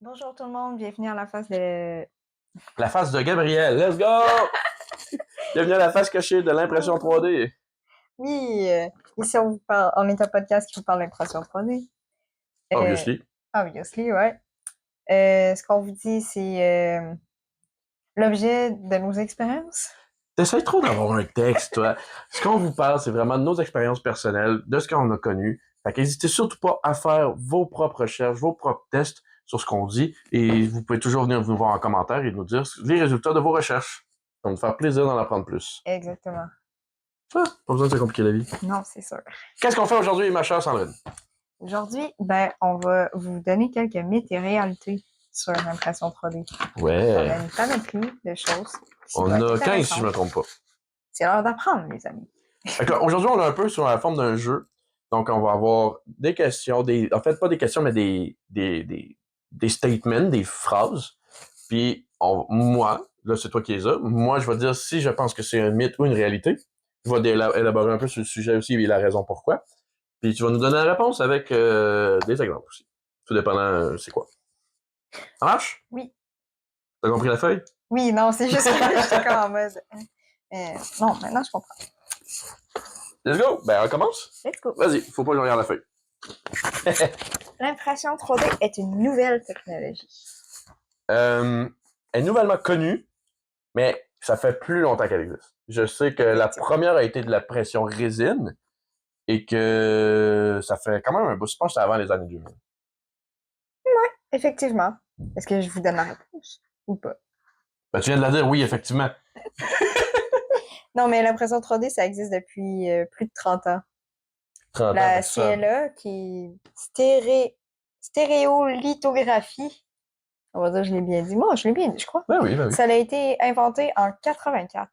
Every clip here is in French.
Bonjour tout le monde, bienvenue à la face de... La face de Gabriel, let's go! Bienvenue à la face cachée de l'impression 3D. Oui, ici on vous parle, on est un podcast qui vous parle d'impression 3D. Obviously. Obviously, ouais. Ce qu'on vous dit, c'est l'objet de nos expériences. T'essayes trop d'avoir un texte, toi. Ce qu'on vous parle, c'est vraiment de nos expériences personnelles, de ce qu'on a connu. Fait qu'hésitez surtout pas à faire vos propres recherches, vos propres tests sur ce qu'on dit. Et vous pouvez toujours venir nous voir en commentaire et nous dire les résultats de vos recherches. Ça va nous faire plaisir d'en apprendre plus. Exactement. Ah, pas besoin de se compliquer la vie. Non, c'est sûr. Qu'est-ce qu'on fait aujourd'hui, ma chère Sandrine? Aujourd'hui, on va vous donner quelques mythes et réalités sur l'impression 3D. Ouais. On a une panoplie de choses. On a 15 si je me trompe pas. C'est l'heure d'apprendre, les amis. Aujourd'hui, on est un peu sur la forme d'un jeu. Donc, on va avoir des questions, en fait, pas des questions, mais des statements, des phrases. Puis, moi, là, c'est toi qui les as. Moi, je vais dire si je pense que c'est un mythe ou une réalité. Je vais élaborer un peu sur le sujet aussi et la raison pourquoi. Puis, tu vas nous donner la réponse avec des exemples aussi. Tout dépendant, c'est quoi. Ça marche? Oui. T'as compris la feuille? Oui, non, c'est juste que j'étais comme en mode... non, maintenant je comprends. Let's go! Ben, on commence? Let's go. Vas-y, faut pas que je regarde la feuille. L'impression 3D est une nouvelle technologie. Elle est nouvellement connue, mais ça fait plus longtemps qu'elle existe. Je sais que la première a été de la pression résine et que ça fait quand même un bout. Je pense que c'est avant les années 2000. Ouais, effectivement. Est-ce que je vous donne la réponse ou pas? Ben, tu viens de la dire, oui, effectivement. Non, mais l'impression 3D, ça existe depuis plus de 30 ans. 30 La ans, ça. CLA, qui est stéréolithographie, on va dire, je l'ai bien dit. Moi, je l'ai bien dit, je crois. Ben oui, ben oui. Ça a été inventé en 84.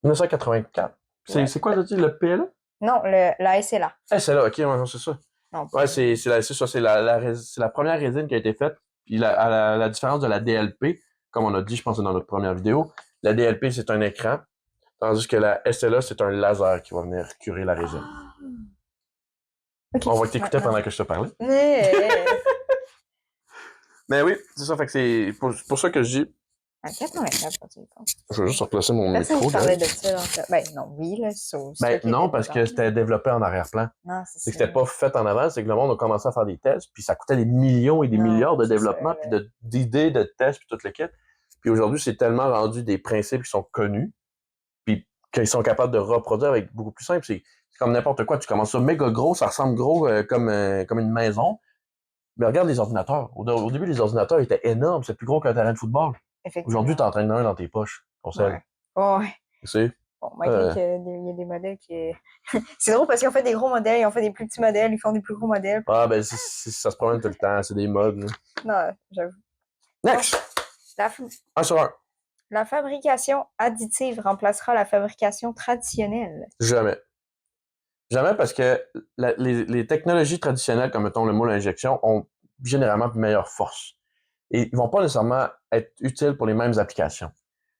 1984. Ouais. C'est quoi, t'as dit, le PLA? Non, la SLA. C'est là, ok, ouais, c'est ça. Non, Ouais, c'est ça, c'est la première résine qui a été faite. Puis à la différence de la DLP, comme on a dit, je pense, dans notre première vidéo, la DLP, c'est un écran, tandis que la SLA, c'est un laser qui va venir curer la résine. Okay. On va t'écouter pendant que je te parlais. Mais oui, c'est ça, fait que c'est pour ça que je dis. En 84, quand tu y penses. Je vais juste replacer mon Personne micro. qui parlait de ça. Ben non, oui, là, Ben non, parce que c'était développé en arrière-plan. Non, c'est que c'était pas fait en avant, c'est que le monde a commencé à faire des tests, puis ça coûtait des millions et des milliards de développement, puis d'idées, de tests, puis toute l'équipe. Puis aujourd'hui, c'est tellement rendu des principes qui sont connus, puis qu'ils sont capables de reproduire avec beaucoup plus simple. C'est comme n'importe quoi. Tu commences ça méga gros, ça ressemble gros comme une maison. Mais regarde les ordinateurs. Au début, les ordinateurs étaient énormes. C'est plus gros qu'un terrain de football. Aujourd'hui, t'en traînes un dans tes poches. Ton sel. Ouais. Tu sais? Bon, malgré qu'il y a des modèles qui... c'est drôle parce qu'ils ont fait des gros modèles, ils ont fait des plus petits modèles, ils font des plus gros modèles. Ah, ben, ça se promène tout le temps. C'est des modes. Là. Non, j'avoue. Next! Un sur un. La fabrication additive remplacera la fabrication traditionnelle. Jamais. Jamais parce que les technologies traditionnelles, comme mettons le moule à injection, ont généralement une meilleure force. Et ils vont pas nécessairement être utiles pour les mêmes applications.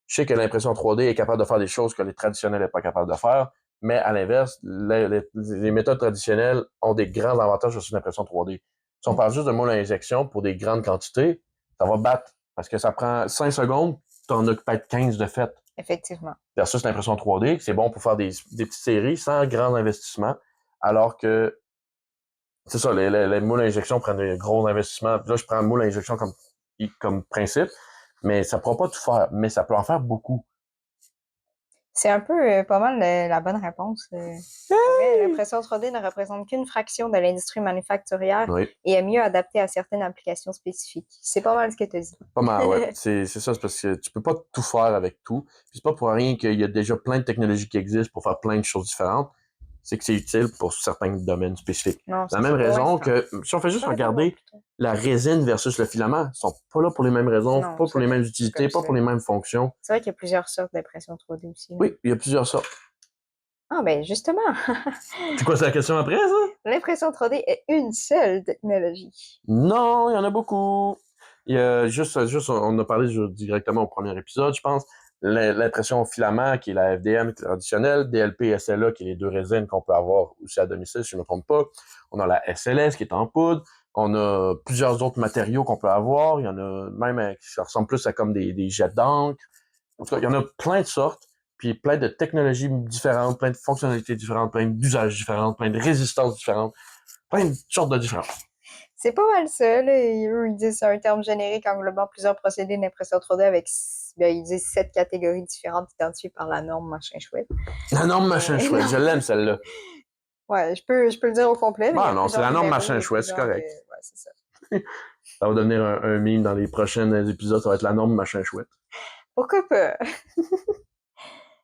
Je sais que l'impression 3D est capable de faire des choses que les traditionnels n'est pas capable de faire, mais à l'inverse, les méthodes traditionnelles ont des grands avantages sur l'impression 3D. Si on parle juste de moule à injection pour des grandes quantités, ça va battre parce que ça prend 5 secondes, tu en as peut-être 15 de fait. Effectivement. Versus l'impression 3D, c'est bon pour faire des petites séries sans grand investissement, alors que c'est ça, les moules à injection prennent des gros investissements. Là, je prends le moule à injection comme principe, mais ça ne pourra pas tout faire, mais ça peut en faire beaucoup. C'est un peu pas mal la bonne réponse. L'impression 3D ne représente qu'une fraction de l'industrie manufacturière et est mieux adaptée à certaines applications spécifiques. C'est pas mal ce que tu as dit. Pas mal, ouais. C'est ça, c'est parce que tu peux pas tout faire avec tout. Puis c'est pas pour rien qu'il y a déjà plein de technologies qui existent pour faire plein de choses différentes. C'est que c'est utile pour certains domaines spécifiques. Non, la même raison que si on fait juste regarder la résine versus le filament, ils sont pas là pour les mêmes raisons, pas pour les mêmes utilités, pas pour les mêmes fonctions. C'est vrai qu'il y a plusieurs sortes d'impression 3D aussi. Oui, il y a plusieurs sortes. Ah ben justement. C'est quoi, c'est la question après, ça? L'impression 3D est une seule technologie. Non, il y en a beaucoup. Il y a juste, on a parlé directement au premier épisode, je pense. L'impression filament, qui est la FDM traditionnelle, DLP, SLA, qui est les deux résines qu'on peut avoir aussi à domicile, si je ne me trompe pas. On a la SLS, qui est en poudre. On a plusieurs autres matériaux qu'on peut avoir. Il y en a même qui ressemblent plus à comme des jets d'encre. En tout cas, il y en a plein de sortes, puis plein de technologies différentes, plein de fonctionnalités différentes, plein d'usages différents, plein de résistances différentes, plein de sortes de différences. C'est pas mal ça, là. Eux, ils disent c'est un terme générique englobant plusieurs procédés d'impression 3D avec, ils disent 7 catégories différentes identifiées par la norme machin chouette. La norme machin chouette, je l'aime celle-là. Ouais, je peux le dire au complet, mais non, c'est la norme machin chouette, c'est correct. Ouais, c'est ça. Ça va devenir un meme dans les prochains épisodes, ça va être la norme machin chouette. Pourquoi pas?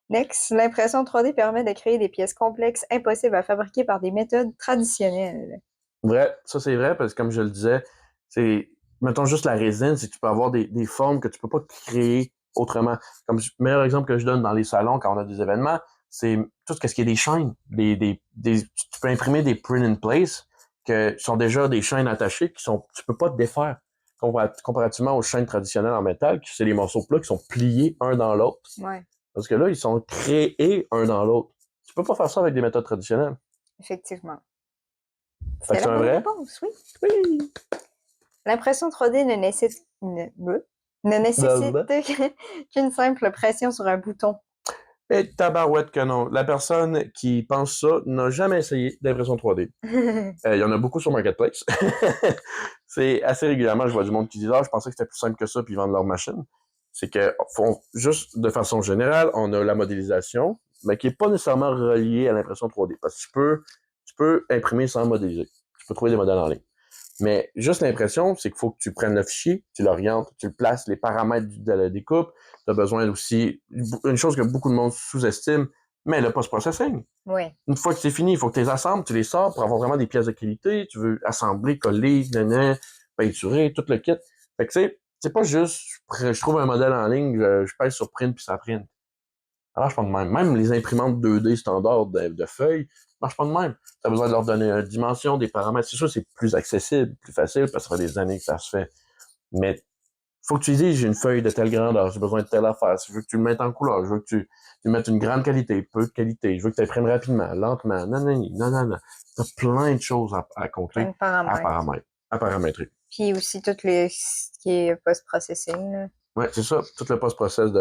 Next, l'impression 3D permet de créer des pièces complexes impossibles à fabriquer par des méthodes traditionnelles. Vrai, ça c'est vrai, parce que comme je le disais, c'est, mettons juste la résine, c'est que tu peux avoir des formes que tu peux pas créer autrement. Comme le meilleur exemple que je donne dans les salons quand on a des événements, c'est tout ce qui est des chaînes. Tu peux imprimer des print in place que sont déjà des chaînes attachées tu peux pas te défaire. Comparativement aux chaînes traditionnelles en métal, qui c'est les morceaux plats qui sont pliés un dans l'autre. Ouais. Parce que là, ils sont créés un dans l'autre. Tu peux pas faire ça avec des méthodes traditionnelles. Effectivement. C'est un vrai? Réponse, oui. Oui. L'impression 3D ne nécessite qu'une simple pression sur un bouton. Et tabarouette que non. La personne qui pense ça n'a jamais essayé d'impression 3D. Il y en a beaucoup sur Marketplace. C'est assez régulièrement, je vois du monde qui dit « Ah, je pensais que c'était plus simple que ça, puis ils vendent leur machine. » C'est que, juste de façon générale, on a la modélisation, mais qui est pas nécessairement reliée à l'impression 3D. Parce que tu peux imprimer sans modéliser. Tu peux trouver des modèles en ligne. Mais juste l'impression, c'est qu'il faut que tu prennes le fichier, tu l'orientes, tu le places, les paramètres de la découpe. Tu as besoin aussi, une chose que beaucoup de monde sous-estime, mais le post-processing. Oui. Une fois que c'est fini, il faut que tu les assembles, tu les sors pour avoir vraiment des pièces de qualité. Tu veux assembler, coller, peinturer, tout le kit. Fait que c'est pas juste, je trouve un modèle en ligne, je pèse sur print puis ça print. Ça marche pas de même. Même les imprimantes 2D standards de feuilles, ça marche pas de même. Tu as besoin de leur donner une dimension, des paramètres. C'est sûr, c'est plus accessible, plus facile, parce que ça fait des années que ça se fait. Mais faut que tu dises, j'ai une feuille de telle grandeur, j'ai besoin de telle affaire, je veux que tu le mettes en couleur, je veux que tu mettes une grande qualité, peu de qualité, je veux que tu imprimes rapidement, lentement, non. T'as plein de choses à conclure, à paramétrer. Puis aussi tout ce qui est post-processing. Ouais, c'est ça, tout le post-process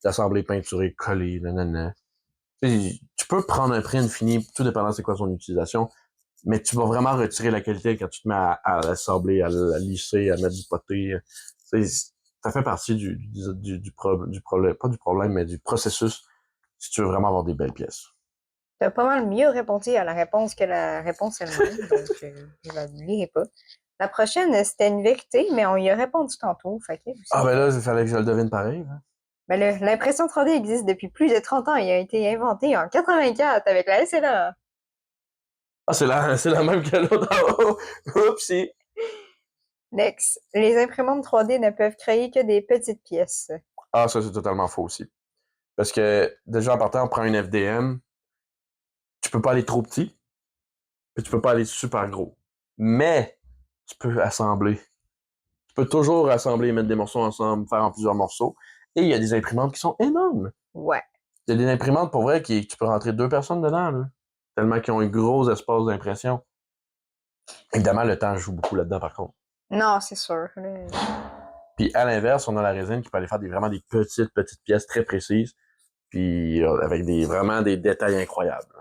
d'assembler, peinturer, coller, nanana. Tu peux prendre un print fini, tout dépendant c'est quoi son utilisation, mais tu vas vraiment retirer la qualité quand tu te mets à l'assembler, à la lisser, à mettre du poté. Ça fait partie du problème, pas du problème, mais du processus si tu veux vraiment avoir des belles pièces. Tu as pas mal mieux répondu à la réponse que la réponse elle-même, donc je la lirai pas. La prochaine, c'était une vérité, mais on y a répondu tantôt. Fait que, ben là, il fallait que je le devine pareil. Hein? Ben l'impression 3D existe depuis plus de 30 ans et a été inventée en 84 avec la SLA. Ah, c'est la même que l'autre. Oupsie. Next. Les imprimantes 3D ne peuvent créer que des petites pièces. Ah, ça, c'est totalement faux aussi. Parce que, déjà, en partant, on prend une FDM. Tu peux pas aller trop petit. Puis tu peux pas aller super gros. Mais, tu peux assembler. Tu peux toujours assembler, mettre des morceaux ensemble, faire en plusieurs morceaux. Et il y a des imprimantes qui sont énormes. Ouais. Il y a des imprimantes, pour vrai, tu peux rentrer 2 personnes dedans, là. Tellement qu'ils ont un gros espace d'impression. Évidemment, le temps joue beaucoup là-dedans, par contre. Non, c'est sûr. Puis, à l'inverse, on a la résine qui peut aller faire vraiment des petites pièces très précises. Puis, avec vraiment des détails incroyables.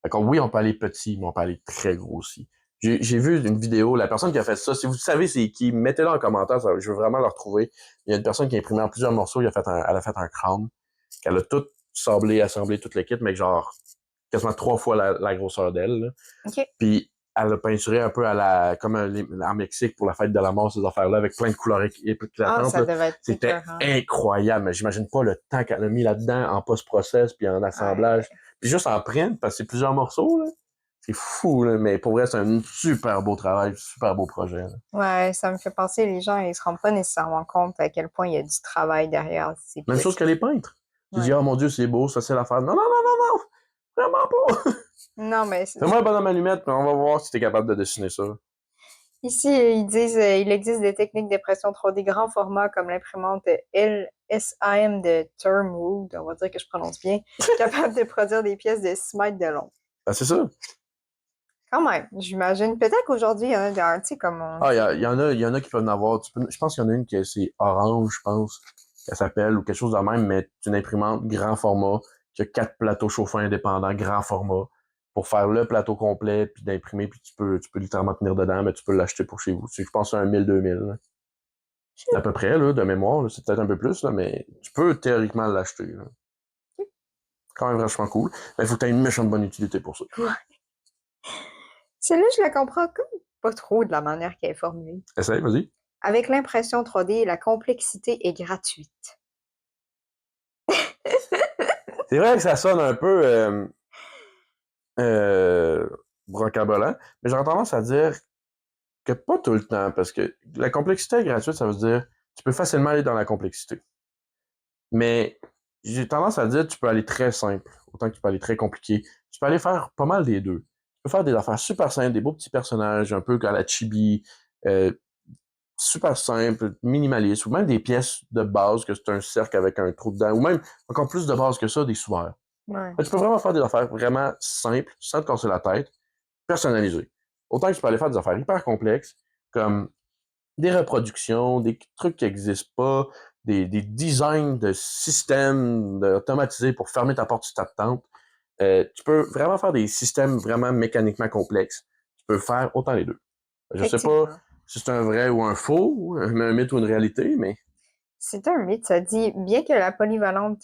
Fait que oui, on peut aller petit, mais on peut aller très gros aussi. J'ai vu une vidéo, la personne qui a fait ça, si vous savez c'est qui, mettez-le en commentaire, je veux vraiment le retrouver. Il y a une personne qui a imprimé en plusieurs morceaux, elle a fait un crâne, qu'elle a tout assemblé tout le kit, mais genre quasiment 3 fois la grosseur d'elle. OK. Puis elle a peinturé un peu comme en Mexique pour la fête de la mort, ces affaires-là, avec plein de couleurs éclatantes. Ah, ça devait être C'était incroyable, mais j'imagine pas le temps qu'elle a mis là-dedans en post-process puis en assemblage. Ouais. Puis juste en print, parce que c'est plusieurs morceaux, là. C'est fou, là, mais pour vrai, c'est un super beau travail, super beau projet. Là. Ouais, ça me fait penser, les gens, ils se rendent pas nécessairement compte à quel point il y a du travail derrière ces Même chose que les peintres. Tu dis, oh mon Dieu, c'est beau, ça c'est l'affaire. Non, vraiment pas. Non, mais c'est fais-moi un bonhomme allumette, puis on va voir si t'es capable de dessiner ça. Ici, ils disent il existe des techniques d'impression 3D grand format comme l'imprimante LSAM de Turnwood, on va dire que je prononce bien, capable de produire des pièces de 6 mètres de long. Ah, c'est ça. Quand même, j'imagine. Peut-être qu'aujourd'hui, il y en a tu sais, comme on... Ah, il y en a qui peuvent en avoir. Je pense qu'il y en a une qui c'est Orange, je pense, qu'elle s'appelle, ou quelque chose de même, mais c'est une imprimante grand format, qui a 4 plateaux chauffants indépendants, grand format, pour faire le plateau complet, puis d'imprimer, puis tu peux littéralement tenir dedans, mais tu peux l'acheter pour chez vous. Je pense que c'est un 1000-2000, là. À peu près, là, de mémoire, là, c'est peut-être un peu plus, là, mais tu peux théoriquement l'acheter, là. Quand même vachement cool. Mais il faut que tu aies une méchante bonne utilité pour ça. Celle-là, je la comprends comme pas trop de la manière qu'elle est formulée. Essaye, vas-y. Avec l'impression 3D, la complexité est gratuite. C'est vrai que ça sonne un peu euh, brocabolant, mais j'aurais tendance à dire que pas tout le temps, parce que la complexité est gratuite, ça veut dire tu peux facilement aller dans la complexité. Mais j'ai tendance à dire que tu peux aller très simple, autant que tu peux aller très compliqué. Tu peux aller faire pas mal des deux. Tu peux faire des affaires super simples, des beaux petits personnages, un peu comme la chibi, euh, super simple, minimaliste, ou même des pièces de base, que c'est un cercle avec un trou dedans, ou même encore plus de base que ça, des sous-verts. Ouais. Tu peux vraiment faire des affaires vraiment simples, sans te casser la tête, personnalisées. Autant que tu peux aller faire des affaires hyper complexes, comme des reproductions, des trucs qui n'existent pas, des designs de systèmes automatisés pour fermer ta porte si ça te tente. Tu peux vraiment faire des systèmes vraiment mécaniquement complexes. Tu peux faire autant les deux. Je sais pas si c'est un vrai ou un faux, un mythe ou une réalité, mais... C'est un mythe, ça dit, bien que polyvalente,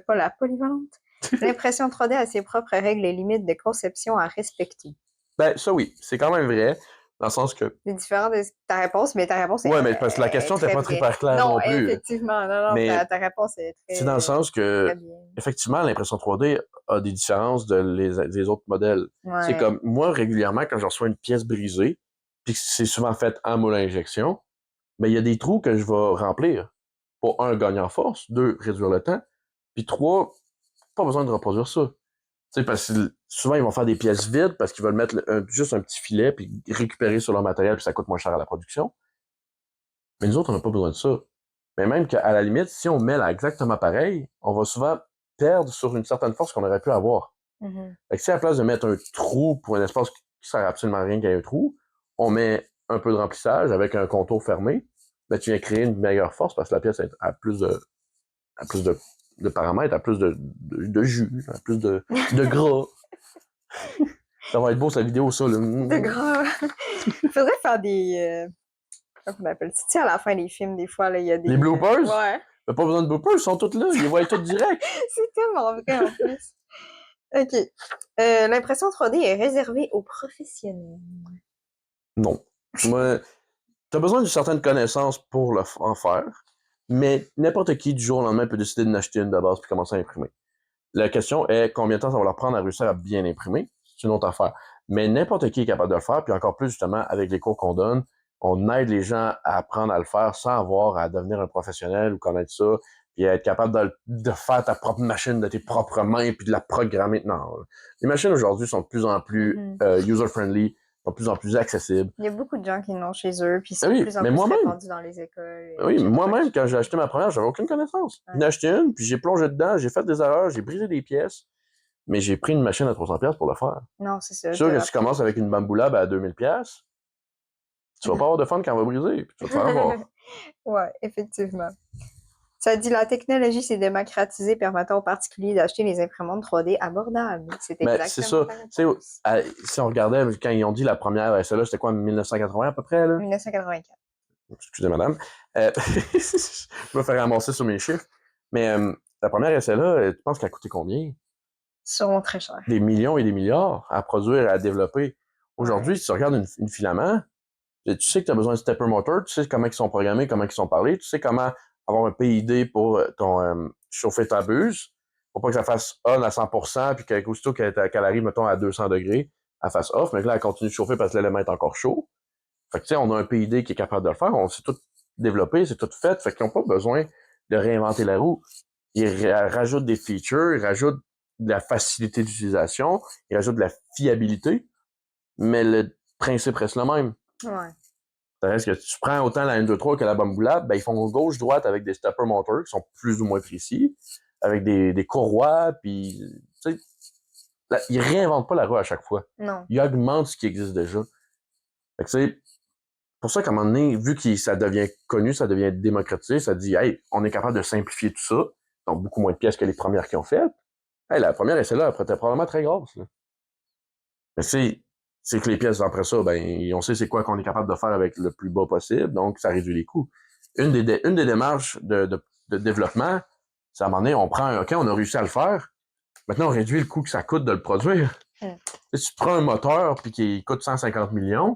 pas la polyvalente, l'impression 3D a ses propres règles et limites de conception à respecter. Ben, ça oui, c'est quand même vrai, dans le sens que... C'est différent de ta réponse, mais ta réponse Ouais, mais parce que la question n'était très pas très vraie. claire Non, non plus. effectivement, non, Mais ta réponse est c'est dans le sens très que, bien. effectivement, l'impression 3D a des différences des autres modèles. C'est Ouais. comme, moi, régulièrement, quand je reçois une pièce brisée, puis que c'est souvent fait en moule à injection, mais il y a des trous que je vais remplir pour, un, gagner en force, deux, réduire le temps, puis trois, pas besoin de reproduire ça. Tu sais, parce que souvent, ils vont faire des pièces vides parce qu'ils veulent mettre juste un petit filet puis récupérer sur leur matériel puis ça coûte moins cher à la production. Mais nous autres, on n'a pas besoin de ça. Mais même qu'à la limite, si on met là exactement pareil, on va souvent perdre sur une certaine force qu'on aurait pu avoir. Mhm. Fait que si à la place de mettre un trou pour un espace qui sert absolument à rien qu'il y ait un trou, on met un peu de remplissage avec un contour fermé, ben tu viens créer une meilleure force parce que la pièce a plus de paramètres, a plus de jus, a plus de gras. Ça va être beau, cette vidéo, ça. Là. De gras. Faudrait faire des... comment on appelle ça? Tu sais, à la fin des films, des fois, là, il y a des... Les bloopers? Ouais. T'as pas besoin de bloopers, ils sont tous là. Ils les voient tous direct. C'est tellement vrai, en plus. OK. L'impression 3D est réservée aux professionnels. Non. Moi, t'as besoin d'une certaine connaissance pour en faire, mais n'importe qui du jour au lendemain peut décider de n'acheter une de base puis commencer à imprimer. La question est combien de temps ça va leur prendre à réussir à bien imprimer. C'est une autre affaire. Mais n'importe qui est capable de le faire, puis encore plus justement avec les cours qu'on donne, on aide les gens à apprendre à le faire sans avoir à devenir un professionnel ou connaître ça, puis à être capable de faire ta propre machine de tes propres mains puis de la programmer. Non. Les machines aujourd'hui sont de plus en plus user-friendly, sont de plus en plus accessibles. Il y a beaucoup de gens qui l'ont chez eux, puis Ah sont de oui, plus en mais plus moi-même, répandus dans les écoles. oui, Je sais pas moi-même, qui. quand j'ai acheté ma première, j'avais aucune connaissance. Ouais. J'en ai acheté une, puis j'ai plongé dedans, j'ai fait des erreurs, j'ai brisé des pièces, mais j'ai pris une machine à 300$ pour le faire. Non, c'est ça. C'est sûr que si tu commences avec une Bamboo Lab à 2000$, tu vas pas avoir de fun quand elle va briser, puis tu vas te faire avoir. Ouais, effectivement. Ça dit la technologie s'est démocratisée, permettant aux particuliers d'acheter les imprimantes 3D abordables. C'est Mais c'est exactement ça. ta Tu réponse. sais, si on regardait, quand ils ont dit la première celle-là, c'était quoi, en 1980 à peu près, là? 1984. Excusez, madame. Je me fais ramasser sur mes chiffres. Mais la première essai-là, tu penses qu'elle a coûté combien? Sûrement très cher. Des millions et des milliards à produire et à développer. Aujourd'hui, Ouais. si tu regardes une filament, tu sais que tu as besoin de stepper motor, tu sais comment ils sont programmés, comment ils sont parlés, tu sais comment avoir un PID pour ton chauffer ta buse, pour pas que ça fasse on à 100%, puis qu'aussitôt qu'elle arrive, mettons, à 200 degrés, elle fasse off, mais que là, elle continue de chauffer parce que l'élément est encore chaud. Fait que, tu sais, on a un PID qui est capable de le faire, on s'est tout développé, c'est tout fait, fait qu'ils n'ont pas besoin de réinventer la roue. Ils rajoutent des features, ils rajoutent de la facilité d'utilisation, ils rajoutent de la fiabilité, mais le principe reste le même. Ouais. Ça reste que tu prends autant la N23 que la Bamboo Lab, ben ils font gauche-droite avec des stepper motors qui sont plus ou moins précis, avec des courroies, puis tu sais, Ils réinventent pas la roue à chaque fois. Non. Ils augmentent ce qui existe déjà. Fait que c'est pour ça qu'à un moment donné, vu que ça devient connu, ça devient démocratisé, ça dit, hey, on est capable de simplifier tout ça, donc beaucoup moins de pièces que les premières qui ont fait. Hey, la première, celle-là, elle était probablement très grosse. Là. Mais c'est que les pièces, après ça, ben, on sait c'est quoi qu'on est capable de faire avec le plus bas possible, donc ça réduit les coûts. Une des démarches de développement, c'est à un moment donné, on prend, OK, on a réussi à le faire, maintenant on réduit le coût que ça coûte de le produire. Si tu prends un moteur puis qui coûte 150 millions,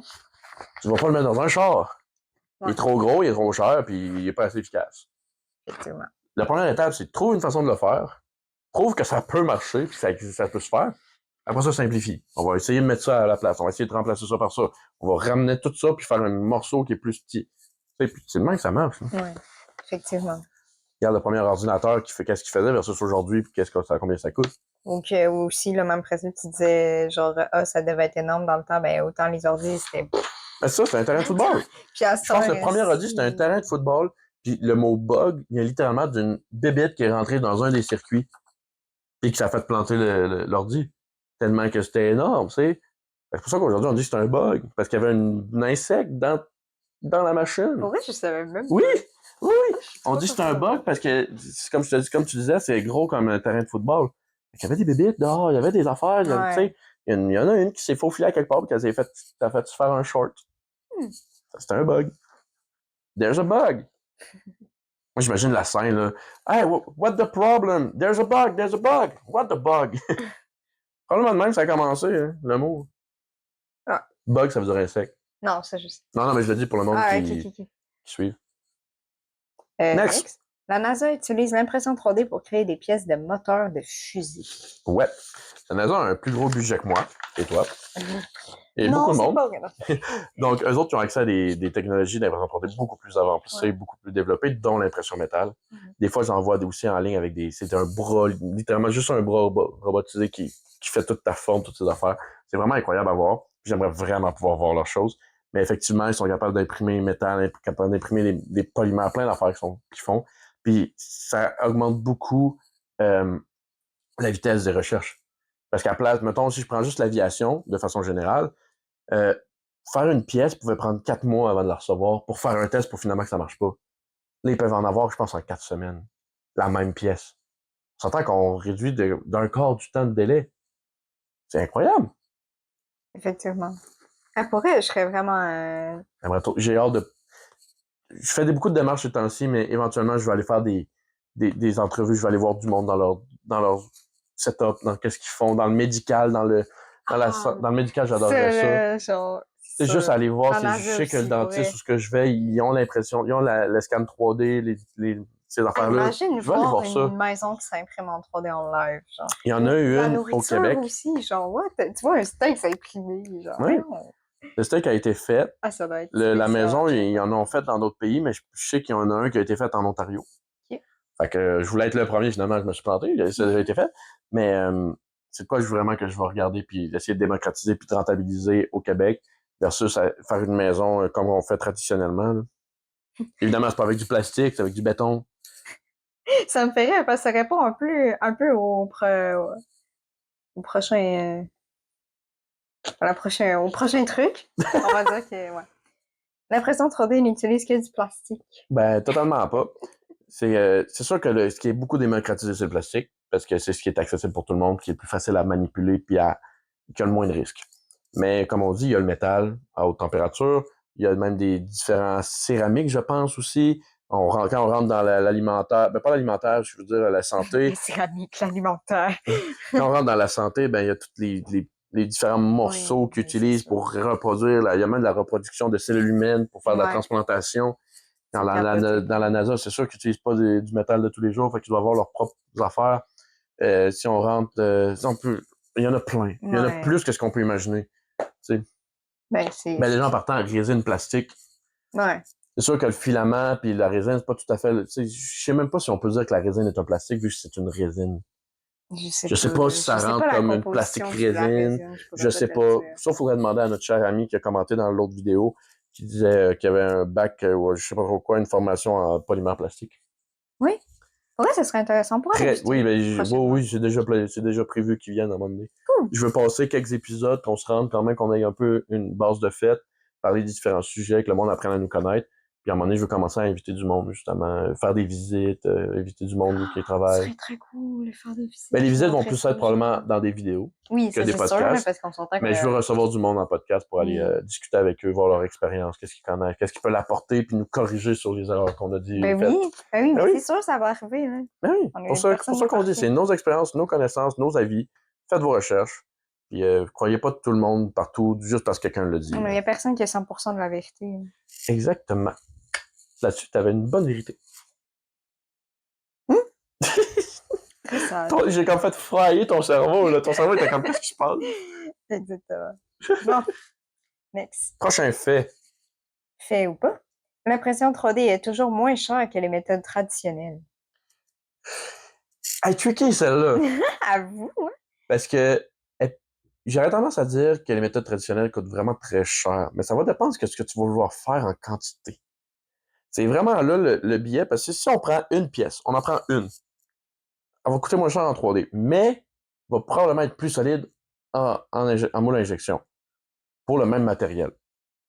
tu vas pas le mettre dans un char. Ouais. Il est trop gros, il est trop cher, puis il est pas assez efficace. Effectivement. La première étape, c'est de trouver une façon de le faire, prouve que ça peut marcher, puis ça peut se faire. Après ça, simplifie. On va essayer de mettre ça à la place. On va essayer de remplacer ça par ça. On va ramener tout ça, puis faire un morceau qui est plus petit. C'est le même que ça marche. Oui, effectivement. Regarde le premier ordinateur qui fait qu'est-ce qu'il faisait versus aujourd'hui, puis combien ça coûte. Donc, aussi, le même principe, tu disais, genre, ça devait être énorme dans le temps, ben autant les ordi, c'était... Ben ça, c'est un terrain de football. Puis je pense que le premier ordi, c'était un terrain de football, puis le mot bug vient littéralement d'une bébête qui est rentrée dans un des circuits, puis que ça a fait planter l'ordi. Tellement que c'était énorme, tu sais. C'est pour ça qu'aujourd'hui, on dit que c'est un bug, parce qu'il y avait un insecte dans la machine. Pour vrai, je savais même pas. Oui. On dit que c'est un bug parce que, comme tu disais, c'est gros comme un terrain de football. Il y avait des bébites dehors, il y avait des affaires, tu sais. Il y en a une qui s'est faufilée à quelque part et qu'elle s'est fait se faire un short. C'est un bug. There's a bug. Moi, j'imagine la scène, là. Hey, what the problem? There's a bug, there's a bug. What the bug? Probablement de même, ça a commencé, hein, le mot. Ah. Bug, ça veut dire insecte. Non, c'est juste. Non, mais je le dis pour le monde qui suit. Next. La NASA utilise l'impression 3D pour créer des pièces de moteurs de fusil. Ouais. La NASA a un plus gros budget que moi et toi. Et non, beaucoup de monde. Pas vrai. Donc, eux autres, ils ont accès à des technologies d'impression 3D beaucoup plus avancées, beaucoup plus développées, dont l'impression métal. Des fois, j'en vois aussi en ligne avec c'est un bras, littéralement juste un bras robotisé qui fait toute ta forme, toutes ces affaires. C'est vraiment incroyable à voir. J'aimerais vraiment pouvoir voir leurs choses. Mais effectivement, ils sont capables d'imprimer métal, capables d'imprimer des polymères, plein d'affaires qu'ils font. Puis ça augmente beaucoup la vitesse des recherches. Parce qu'à place, mettons, si je prends juste l'aviation, de façon générale, faire une pièce pouvait prendre 4 mois avant de la recevoir pour faire un test pour finalement que ça marche pas. Là, ils peuvent en avoir, je pense, en 4 semaines. La même pièce. On s'entend qu'on réduit d'un quart du temps de délai. C'est incroyable. Effectivement. Pour elle, je serais vraiment... J'ai hâte de... Je fais beaucoup de démarches ces temps-ci, mais éventuellement, je vais aller faire des entrevues, je vais aller voir du monde dans leur setup, dans qu'est-ce qu'ils font, dans le médical, dans le médical, j'adorerais ça. C'est juste aller voir, je sais que le dentiste ou ce que je vais, ils ont l'impression, ils ont le scan 3D, ces affaires-là. Imagine voir une maison qui s'imprime en 3D en live, genre. Il y en a une au Québec. Aussi, genre, what? Tu vois un steak s'imprimé, genre. Oui. Le steak a été fait. Ah, ça doit être la maison, ils en ont fait dans d'autres pays, mais je sais qu'il y en a un qui a été fait en Ontario. Okay. Fait que je voulais être le premier, finalement, je me suis planté, ça a déjà été fait. Mais c'est de quoi vraiment que je vais regarder, puis essayer de démocratiser, puis de rentabiliser au Québec, versus faire une maison comme on fait traditionnellement. Là. Évidemment, c'est pas avec du plastique, c'est avec du béton. Ça me fait rire, parce que ça répond un peu au prochain... au prochain truc. On va dire que, ouais. L'impression 3D n'utilise que du plastique. Ben, totalement pas. C'est sûr que ce qui est beaucoup démocratisé, c'est le plastique, parce que c'est ce qui est accessible pour tout le monde, qui est le plus facile à manipuler, puis qui a le moins de risques. Mais comme on dit, il y a le métal à haute température, il y a même des différents céramiques, je pense aussi. Quand on rentre dans l'alimentaire, ben pas l'alimentaire, je veux dire la santé. Les céramiques, l'alimentaire. Quand on rentre dans la santé, ben il y a tous les différents morceaux qu'ils utilisent pour reproduire. Il y a même de la reproduction de cellules humaines pour faire de la transplantation. Dans la NASA, c'est sûr qu'ils n'utilisent pas du métal de tous les jours, fait qu'ils doivent avoir leurs propres affaires. Si on rentre, il y en a plein. Il y en a plus que ce qu'on peut imaginer. Ben, les gens partant en résine plastique. Ouais. C'est sûr que le filament puis la résine, c'est pas tout à fait. Je sais même pas si on peut dire que la résine est un plastique vu que c'est une résine. Je sais pas si ça rentre comme une plastique résine. Je sais pas. Ça, il faudrait demander à notre cher ami qui a commenté dans l'autre vidéo qui disait qu'il y avait un bac, je sais pas trop quoi, une formation en polymère plastique. Oui. Ouais, ça serait intéressant pour aller Oui, ben, prochainement. oui, c'est déjà prévu qu'ils viennent à un moment donné. Cool. Je veux passer quelques épisodes, qu'on se rende quand même, qu'on ait un peu une base de fête, parler des différents sujets, que le monde apprenne à nous connaître. Puis à un moment donné, je veux commencer à inviter du monde, justement, faire des visites, inviter du monde qui Ce travaille. serait très cool de faire des Ben, visites les puis visites vont montrer plus ça être aux gens. probablement dans des vidéos Oui, que ça des c'est sûr, là, podcasts. parce qu'on s'entend que... Mais je veux recevoir du monde en podcast pour aller Oui. discuter avec eux, voir leur expérience, qu'est-ce qu'ils connaissent, qu'est-ce qu'ils peuvent apporter, puis nous corriger sur les erreurs qu'on a dit ou Ben faites. oui, ben oui, Ben mais oui, c'est sûr, ça va arriver, là. ben oui. On Pour est ça, personne n'est qu'on dit, parfait. c'est nos expériences, nos connaissances, nos avis. Faites vos recherches. Puis croyez pas tout le monde partout juste parce que quelqu'un le dit. Il n'y a personne qui a 100% de la vérité. Exactement. Là-dessus, t'avais une bonne vérité. Très sage. J'ai comme fait fryer ton cerveau, là. Ton cerveau était comme, qu'est-ce qui se passe? Exactement. Bon, next. Prochain fait. Fait ou pas, l'impression 3D est toujours moins chère que les méthodes traditionnelles. Hey, tricky, celle-là. À vous, hein? Parce que j'aurais tendance à dire que les méthodes traditionnelles coûtent vraiment très cher. Mais ça va dépendre de ce que tu vas vouloir faire en quantité. C'est vraiment là le billet, parce que si on prend une pièce, on en prend une, elle va coûter moins cher en 3D, mais va probablement être plus solide en moule à injection pour le même matériel.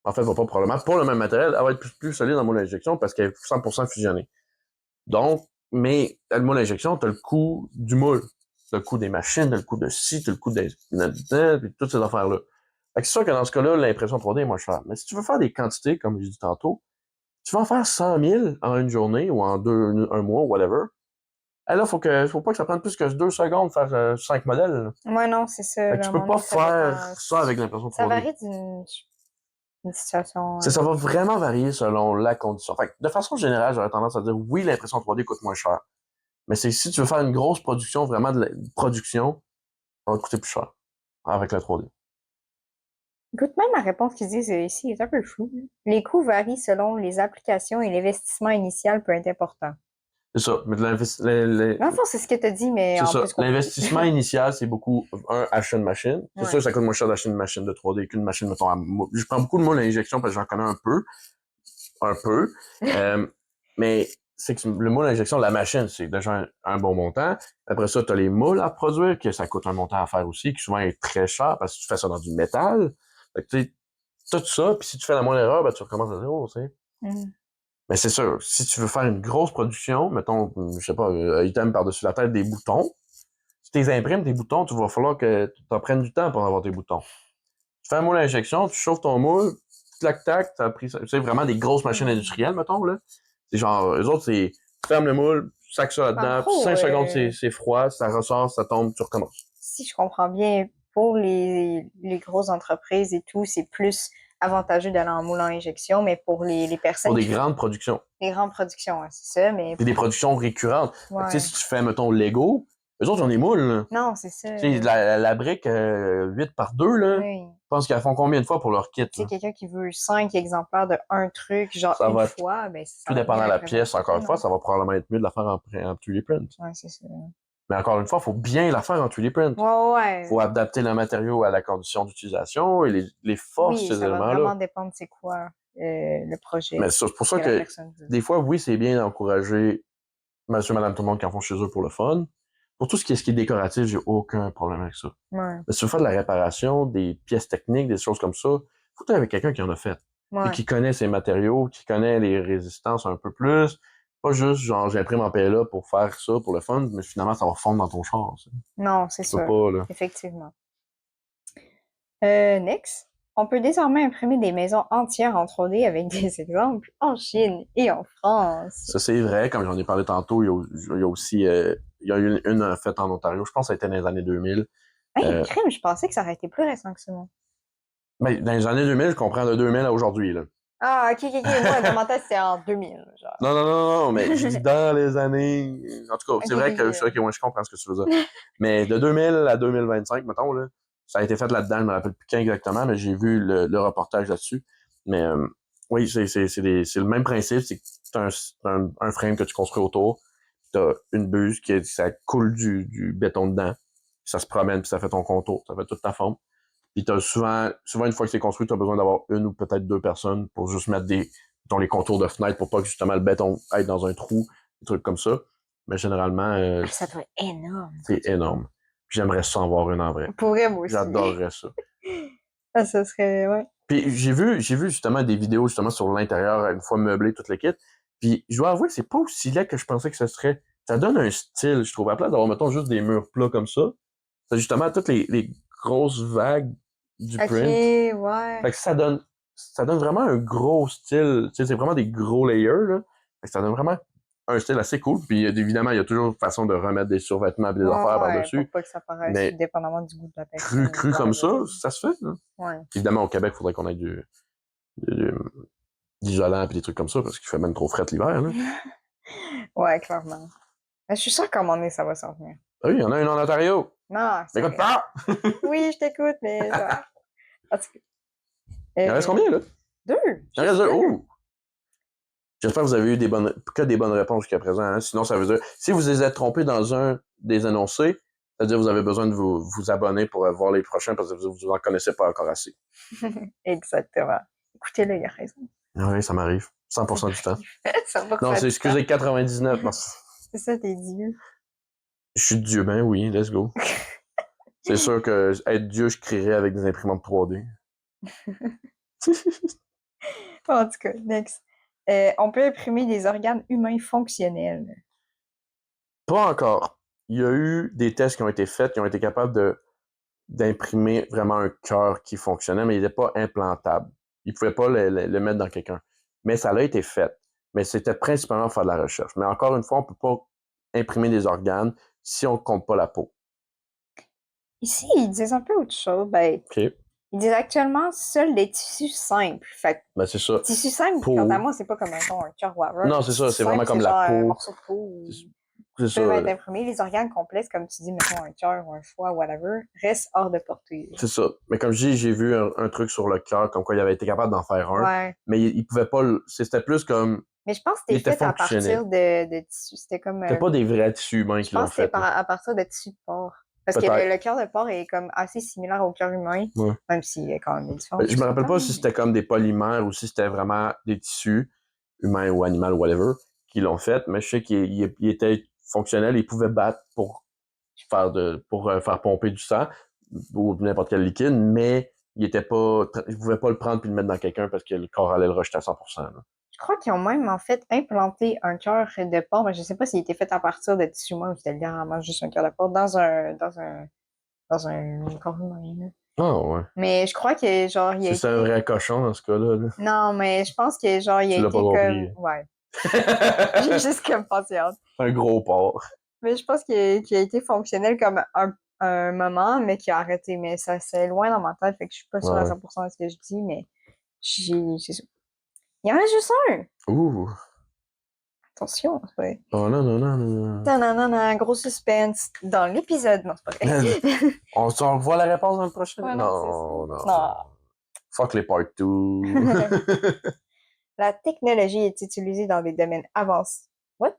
En fait, va pas probablement, pour le même matériel, elle va être plus solide en moule à injection parce qu'elle est 100% fusionnée. Donc, mais le moule à injection, t'as le coût du moule. T'as le coût des machines, t'as le coût de ci, t'as le coût des puis toutes ces affaires-là. Fait que c'est sûr que dans ce cas-là, l'impression 3D est moins chère. Mais si tu veux faire des quantités, comme j'ai dit tantôt, tu vas en faire 100 000 en une journée ou en un mois, whatever. Et là, faut pas que ça prenne plus que 2 secondes de faire 5 modèles. Moi, non, c'est ça. Fait que Là, à tu un peux moment pas donné, faire ça avec l'impression ça 3D. varie d'une situation. Ça va vraiment varier selon la condition. Fait que de façon générale, j'aurais tendance à dire oui, l'impression 3D coûte moins cher. Mais c'est si tu veux faire une grosse production, vraiment de la production, ça va te coûter plus cher avec la 3D. Écoute, même la réponse qu'ils disent ici est un peu floue. Les coûts varient selon les applications et l'investissement initial peut être important. C'est ça. Mais Dans le fond, c'est ce que tu as dit, mais c'est en ça. plus compliqué. L'investissement initial, c'est beaucoup, acheter une machine. C'est Ouais. sûr que ça coûte moins cher d'acheter une machine de 3D qu'une machine, mettons, je prends beaucoup de mots à l'injection parce que j'en connais un peu. Mais c'est que le moule à injection, la machine, c'est déjà un bon montant. Après ça, tu as les moules à produire, que ça coûte un montant à faire aussi, qui souvent est très cher parce que tu fais ça dans du métal. Fait que tu sais, tout ça, puis si tu fais la moindre erreur, ben, tu recommences à zéro, tu sais. Mais c'est sûr, si tu veux faire une grosse production, mettons, je sais pas, item par-dessus la tête des boutons, si tu les imprimes, tes boutons, tu vas falloir que tu en prennes du temps pour avoir tes boutons. Tu fais un moule à injection, tu chauffes ton moule, clac-tac, t'as pris ça. Tu sais, vraiment des grosses machines industrielles, mettons, là. C'est genre, eux autres, c'est, tu fermes le moule, tu sacs ça là-dedans, puis 5 secondes, c'est froid, ça ressort, ça tombe, tu recommences. Si je comprends bien, pour les grosses entreprises et tout, c'est plus avantageux d'aller en moule à injection, mais pour les personnes Pour des grandes productions. Les grandes productions, hein, c'est ça, mais... Puis des productions récurrentes. Ouais. Tu sais, si tu fais, mettons, Lego, eux autres, ils ont des moules, là. Non, c'est ça. Tu sais, la brique 8 par 2, là, oui. je pense qu'elles font combien de fois pour leur kit? Tu sais, quelqu'un qui veut 5 exemplaires de un truc, genre ça une va fois, ben ça tout va dépendant de la pièce, encore une fois, non. ça va probablement être mieux de la faire en 3D print. Ouais, c'est ça. Mais encore une fois, il faut bien la faire en 3D print. Ouais. Faut adapter le matériau à la condition d'utilisation et les forces de ces éléments-là. Ça va vraiment dépendre c'est quoi le projet. Mais c'est pour ça que des fois, oui, c'est bien d'encourager monsieur, madame, tout le monde qui en font chez eux pour le fun. Pour tout ce qui est décoratif, j'ai aucun problème avec ça. Ouais. Mais si tu veux faire de la réparation, des pièces techniques, des choses comme ça, faut être avec quelqu'un qui en a fait. Ouais. Et qui connaît ses matériaux, qui connaît les résistances un peu plus. Pas juste, genre, j'imprime en PLA pour faire ça, pour le fun, mais finalement, ça va fondre dans ton char. Ça. Non, c'est sûr. Pas, là. Effectivement. Next. On peut désormais imprimer des maisons entières en 3D avec des exemples en Chine et en France. Ça, c'est vrai. Comme j'en ai parlé tantôt, il y a aussi il y a eu une faite en Ontario. Je pense que ça a été dans les années 2000. Hey, crime, je pensais que ça aurait été plus récent que ça. Ben, dans les années 2000, je comprends de 2000 à aujourd'hui. Là. Ah, ok. Moi, dans ma tête, c'était en 2000. Genre. Non, mais je dis dans les années... En tout cas, c'est vrai que je comprends ce que tu veux dire. Mais de 2000 à 2025, mettons, là, ça a été fait là-dedans, je me rappelle plus quand exactement, mais j'ai vu le reportage là-dessus. Mais oui, c'est le même principe, c'est que t'as un frame que tu construis autour, t'as une buse ça coule du béton dedans, puis ça se promène, puis ça fait ton contour, ça fait toute ta forme. Puis t'as souvent une fois que c'est construit, t'as besoin d'avoir une ou peut-être deux personnes pour juste mettre les contours de fenêtre pour pas que justement le béton aille dans un trou, des trucs comme ça. Mais généralement, ça doit être énorme. C'est énorme. J'aimerais ça en voir une en vrai. Pour vrai, moi aussi. J'adorerais ça. Ah, ça serait, ouais. Puis j'ai vu justement des vidéos justement sur l'intérieur, une fois meublé, toute l'équipe. Puis je dois avouer que c'est pas aussi laid que je pensais que ce serait. Ça donne un style, je trouve. À la place d'avoir, mettons, juste des murs plats comme ça, c'est justement toutes les grosses vagues du print. Ouais. Fait que ça donne vraiment un gros style. Tu sais, c'est vraiment des gros layers, là. Fait que ça donne vraiment un style assez cool. Puis évidemment, il y a toujours une façon de remettre des survêtements et des affaires par-dessus. Pour pas que ça paraisse, mais dépendamment du goût de la personne. Cru comme ça se fait. Hein? Ouais. Évidemment, au Québec, il faudrait qu'on ait d'isolant et des trucs comme ça, parce qu'il fait même trop fret l'hiver. Là. Ouais, clairement. Mais je suis sûre qu'à un moment donné, ça va s'en venir. Ah oui, il y en a une en Ontario. Non, c'est M'écoute pas! Oui, je t'écoute, mais ça... Il en reste combien, là? 2! Il en reste 2. Oh! J'espère que vous avez eu des bonnes réponses jusqu'à présent. Hein? Sinon, ça veut dire, si vous les êtes trompés dans un des énoncés, ça veut dire que vous avez besoin de vous abonner pour voir les prochains parce que vous en connaissez pas encore assez. Exactement. Écoutez-le, il a raison. Oui, ça m'arrive. 100% du temps. 100% non, c'est excusez 99. Non. C'est ça, t'es Dieu. Je suis Dieu, ben oui, let's go. C'est sûr que être Dieu, je créerais avec des imprimantes 3D. En tout cas, next. On peut imprimer des organes humains fonctionnels. Pas encore. Il y a eu des tests qui ont été faits, qui ont été capables d'imprimer vraiment un cœur qui fonctionnait, mais il n'était pas implantable. Ils ne pouvaient pas le mettre dans quelqu'un. Mais ça a été fait. Mais c'était principalement faire de la recherche. Mais encore une fois, on ne peut pas imprimer des organes si on ne compte pas la peau. Ici, ils disent un peu autre chose. Ben, okay. Ils disent actuellement seuls des tissus simples. Fait ben, c'est ça. Tissus simples, quant à moi, c'est pas comme un cœur ou whatever. Non, c'est ça. C'est vraiment comme la peau. Un morceau de peau. C'est ça. Peuvent être imprimés. Les organes complexes, comme tu dis, mettons un cœur ou un foie, whatever, restent hors de portée. C'est ça. Mais comme je dis, j'ai vu un truc sur le cœur, comme quoi il avait été capable d'en faire un. Ouais. Mais il pouvait pas. C'était plus comme. Mais je pense que c'était fait à partir de tissus. C'était comme. C'était pas des vrais tissus humains qui l'ont fait. Je pense que c'était à partir de tissus de porc. Parce que le cœur de porc est comme assez similaire au cœur humain, même s'il est quand même différent. Je me rappelle pas si c'était comme des polymères ou si c'était vraiment des tissus, humains ou animaux ou whatever, qui l'ont fait, mais je sais qu'il était fonctionnel, il pouvait battre pour faire pomper du sang ou n'importe quel liquide, mais il pouvait pas le prendre puis le mettre dans quelqu'un parce que le corps allait le rejeter à 100%. Là. Je crois qu'ils ont même, en fait, implanté un cœur de porc, mais je sais pas s'il était fait à partir de tissu humain ou c'était littéralement juste un cœur de porc dans un corps humain. Ah ouais. Mais je crois que, genre, il a été... C'est un vrai cochon dans ce cas-là. Là. Non, mais je pense que, genre, il a été comme... Ouais. J'ai juste comme patiente. Un gros porc. Mais je pense qu'il a été fonctionnel comme un moment, mais qu'il a arrêté. Mais ça, c'est loin dans ma tête, fait que je suis pas sûre à 100% de ce que je dis, mais c'est ça. Il y en a juste un! Ouh! Attention, c'est vrai. Oh non, non, non, non. Non, gros suspense dans l'épisode. Non, c'est pas vrai. on revoit la réponse dans le prochain? Ouais, non. Fuck les part 2. La technologie est utilisée dans des domaines avancés. What?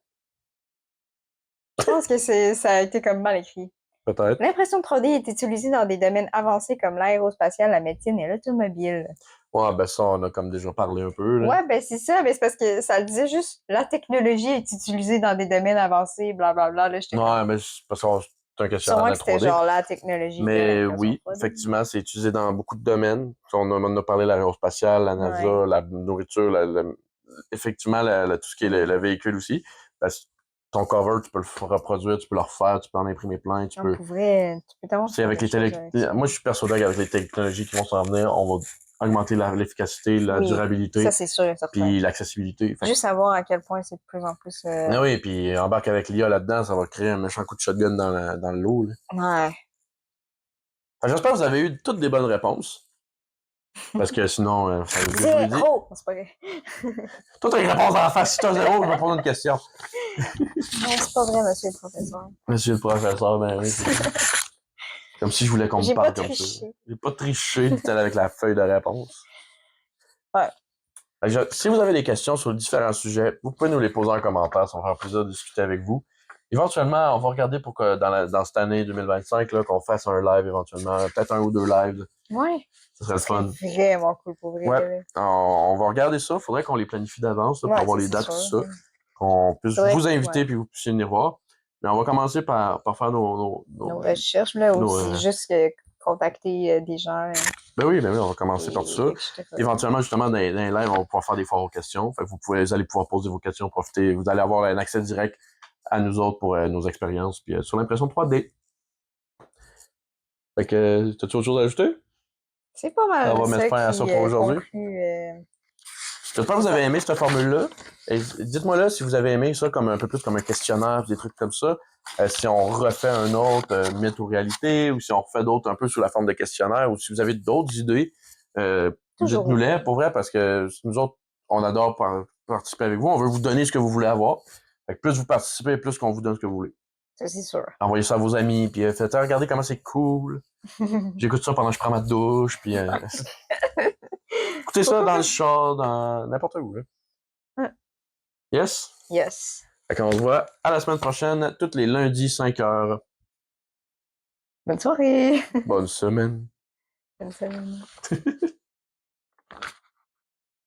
Je pense que ça a été comme mal écrit. Peut-être. L'impression 3D est utilisée dans des domaines avancés comme l'aérospatial, la médecine et l'automobile. Ouais, ben ça, on a comme déjà parlé un peu. Là. Ouais, ben c'est ça, mais c'est parce que ça le disait juste la technologie est utilisée dans des domaines avancés, blablabla. Là, ouais, mais c'est parce que c'est un questionnaire de la 3D. C'était genre la technologie. Mais oui, 3D. Effectivement, c'est utilisé dans beaucoup de domaines. On a parlé de l'aérospatial, la NASA, la nourriture, effectivement, tout ce qui est le véhicule aussi. Parce que ton cover, tu peux le reproduire, tu peux le refaire, tu peux en imprimer plein. Tu peux c'est avec moi, je suis persuadé qu'avec les technologies qui vont s'en venir, on va augmenter l'efficacité, la durabilité. Ça, c'est sûr et certain. Puis l'accessibilité. Juste savoir à quel point c'est de plus en plus... Ah oui, puis embarque avec l'IA là-dedans, ça va créer un méchant coup de shotgun dans le lot. Là. Ouais. J'espère que vous avez eu toutes des bonnes réponses. Parce que sinon, ça vous dit. Zéro! C'est pas vrai. Toi, t'as une réponse en face. Si t'as zéro, je vais poser une question. Non, c'est pas vrai, monsieur le professeur. Monsieur le professeur, ben oui. Comme si je voulais qu'on me parle comme ça. J'ai pas triché, dit-elle avec la feuille de réponse. Ouais. Si vous avez des questions sur différents sujets, vous pouvez nous les poser en commentaire. Ça va faire plaisir de discuter avec vous. Éventuellement, on va regarder pour que dans cette année 2025, là, qu'on fasse un live éventuellement. Peut-être 1 ou 2 lives. Ouais. Ça serait le fun. Vraiment cool pour vrai. Ouais. On va regarder ça. Faudrait qu'on les planifie d'avance pour avoir les dates, tout ça. qu'on puisse C'est vrai vous que, inviter ouais. puis vous puissiez venir voir. Mais on va commencer par faire Nos recherches, là, aussi, juste contacter des gens Ben oui, on va commencer par ça. etc. Éventuellement, justement, dans les lives, on va pouvoir faire des forums aux questions. Fait que vous allez pouvoir poser vos questions, profiter. Vous allez avoir un accès direct à nous autres pour nos expériences puis sur l'impression 3D. Fait que, t'as-tu autre chose à ajouter? C'est pas mal On va mettre fin à ça pour aujourd'hui. J'espère que vous avez aimé cette formule-là. Et dites-moi là si vous avez aimé ça comme un peu plus comme un questionnaire, des trucs comme ça. Si on refait un autre mythe ou réalité, ou si on refait d'autres un peu sous la forme de questionnaire, ou si vous avez d'autres idées, dites-nous-les pour vrai, parce que nous autres, on adore participer avec vous. On veut vous donner ce que vous voulez avoir. Fait que plus vous participez, plus qu'on vous donne ce que vous voulez. Ça, c'est sûr. Envoyez ça à vos amis, puis faites regardez comment c'est cool. J'écoute ça pendant que je prends ma douche, puis écoutez ça dans le char, dans n'importe où. Là. Yes? Yes. Fait qu'on se voit à la semaine prochaine, tous les lundis, 5h. Bonne soirée. Bonne semaine. Bonne semaine.